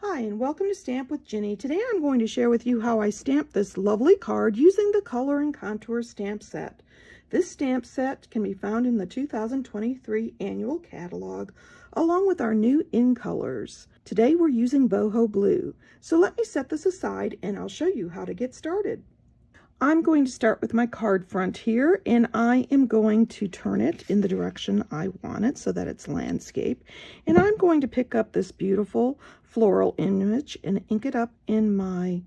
Hi, and welcome to Stamp with Ginny. Today I'm going to share with you how I stamped this lovely card using the Color and Contour stamp set. This stamp set can be found in the 2023 annual catalog, along with our new in colors. Today we're using Boho Blue. So let me set this aside and I'll show you how to get started. I'm going to start with my card front here, and I am going to turn it in the direction I want it so that it's landscape. And I'm going to pick up this beautiful floral image and ink it up in my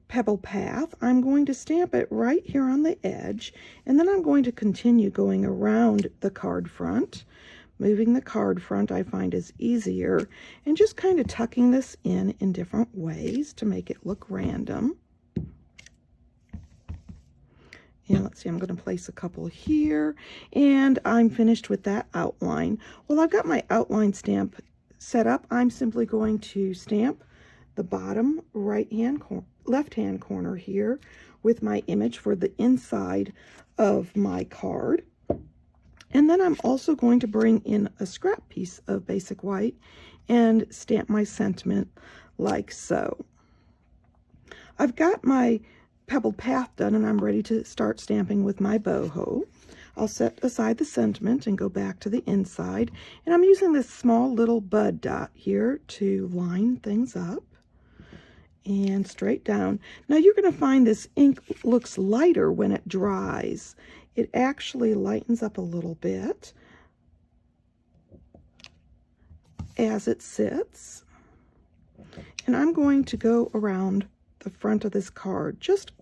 pebble path. I'm going to stamp it right here on the edge, and then I'm going to continue going around the card front. Moving the card front I find is easier, and just kind of tucking this in different ways to make it look random. And let's see, I'm going to place a couple here, and I'm finished with that outline. Well, I've got my outline stamp set up. I'm simply going to stamp the bottom left-hand corner here with my image for the inside of my card. And then I'm also going to bring in a scrap piece of basic white and stamp my sentiment like so. I've got my pebbled path done, and I'm ready to start stamping with my boho. I'll set aside the sentiment and go back to the inside, and I'm using this small little bud dot here to line things up and straight down. Now you're going to find this ink looks lighter when it dries. It actually lightens up a little bit as it sits, and I'm going to go around the front of this card, just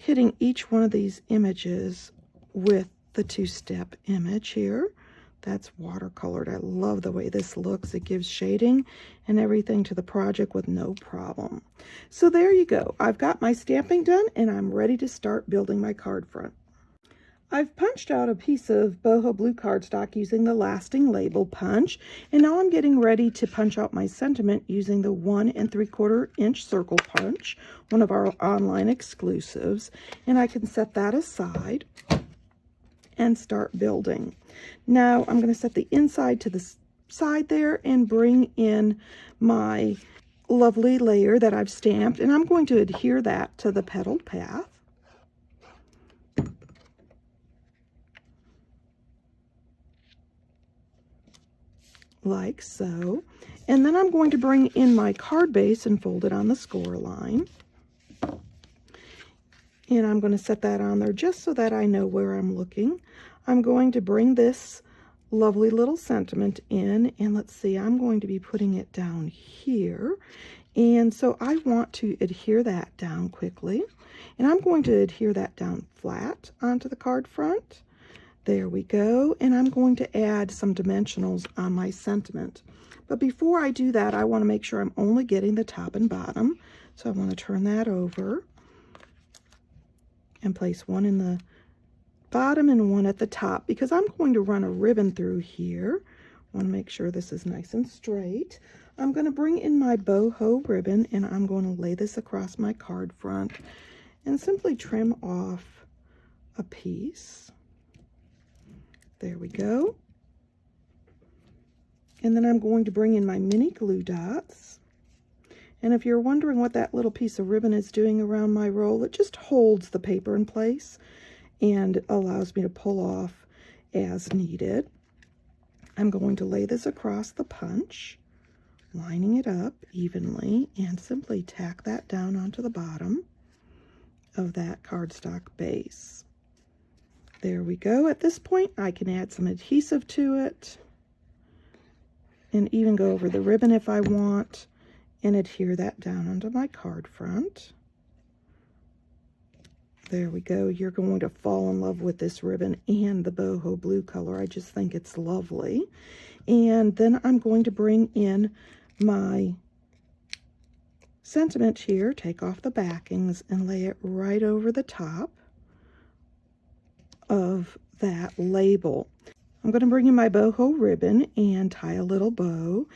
hitting each one of these images with the two-step image here. That's watercolored. I love the way this looks. It gives shading and everything to the project with no problem. So there you go. I've got my stamping done, and I'm ready to start building my card front. I've punched out a piece of Boho Blue cardstock using the lasting label punch, and now I'm getting ready to punch out my sentiment using the 1 3/4 inch circle punch, one of our online exclusives, and I can set that aside and start building. Now I'm going to set the inside to the side there and bring in my lovely layer that I've stamped, and I'm going to adhere that to the petal path. Like so. And then I'm going to bring in my card base and fold it on the score line. And I'm going to set that on there just so that I know where I'm looking. I'm going to bring this lovely little sentiment in, and let's see, I'm going to be putting it down here. And so I want to adhere that down quickly. And I'm going to adhere that down flat onto the card front. There we go, and I'm going to add some dimensionals on my sentiment. But before I do that, I want to make sure I'm only getting the top and bottom. So I want to turn that over and place one in the bottom and one at the top, because I'm going to run a ribbon through here. I want to make sure this is nice and straight. I'm going to bring in my boho ribbon, and I'm going to lay this across my card front and simply trim off a piece. There we go. And then I'm going to bring in my mini glue dots. And if you're wondering what that little piece of ribbon is doing around my roll, it just holds the paper in place and allows me to pull off as needed. I'm going to lay this across the punch, lining it up evenly, and simply tack that down onto the bottom of that cardstock base. There we go. At this point, I can add some adhesive to it and even go over the ribbon if I want and adhere that down onto my card front. There we go. You're going to fall in love with this ribbon and the boho blue color. I just think it's lovely. And then I'm going to bring in my sentiment here, take off the backings, and lay it right over the top of that label. I'm going to bring in my boho ribbon and tie a little bow.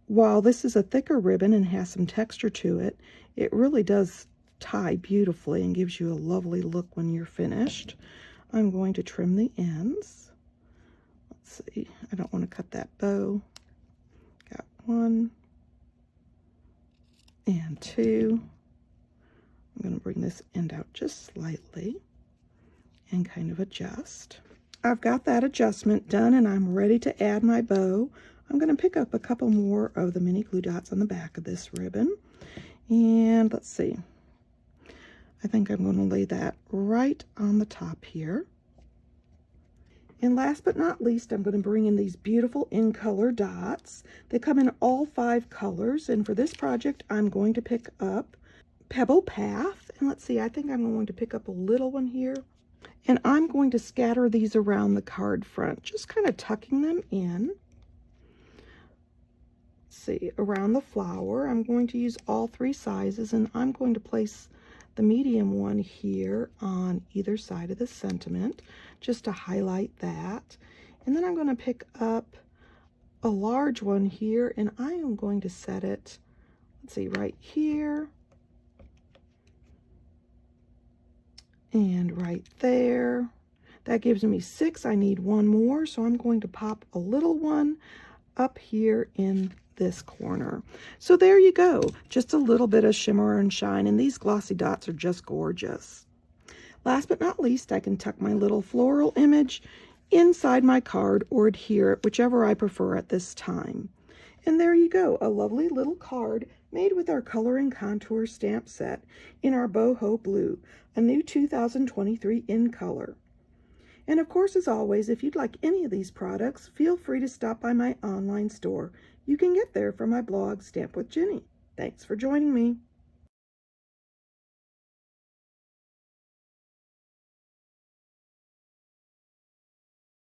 While this is a thicker ribbon and has some texture to it, it really does tie beautifully and gives you a lovely look when you're finished. I'm going to trim the ends. Let's see, I don't want to cut that bow. Got one, and 2. I'm going to bring this end out just slightly and kind of adjust. I've got that adjustment done and I'm ready to add my bow. I'm going to pick up a couple more of the mini glue dots on the back of this ribbon. And let's see. I think I'm going to lay that right on the top here. And last but not least, I'm going to bring in these beautiful in color dots. They come in all 5 colors. And for this project, I'm going to pick up Pebble Path. And let's see, I think I'm going to pick up a little one here. And I'm going to scatter these around the card front, just kind of tucking them in. Let's see, around the flower, I'm going to use all 3 sizes, and I'm going to place the medium one here on either side of the sentiment, just to highlight that. And then I'm going to pick up a large one here, and I am going to set it, let's see, right here. And right there. That gives me 6. I need one more, so I'm going to pop a little one up here in this corner. So there you go, just a little bit of shimmer and shine, and these glossy dots are just gorgeous. Last but not least, I can tuck my little floral image inside my card or adhere it, whichever I prefer at this time. And there you go, a lovely little card made with our Color and Contour stamp set in our Boho Blue, a new 2023 in color. And of course, as always, if you'd like any of these products, feel free to stop by my online store. You can get there from my blog, Stamp with Jini. Thanks for joining me.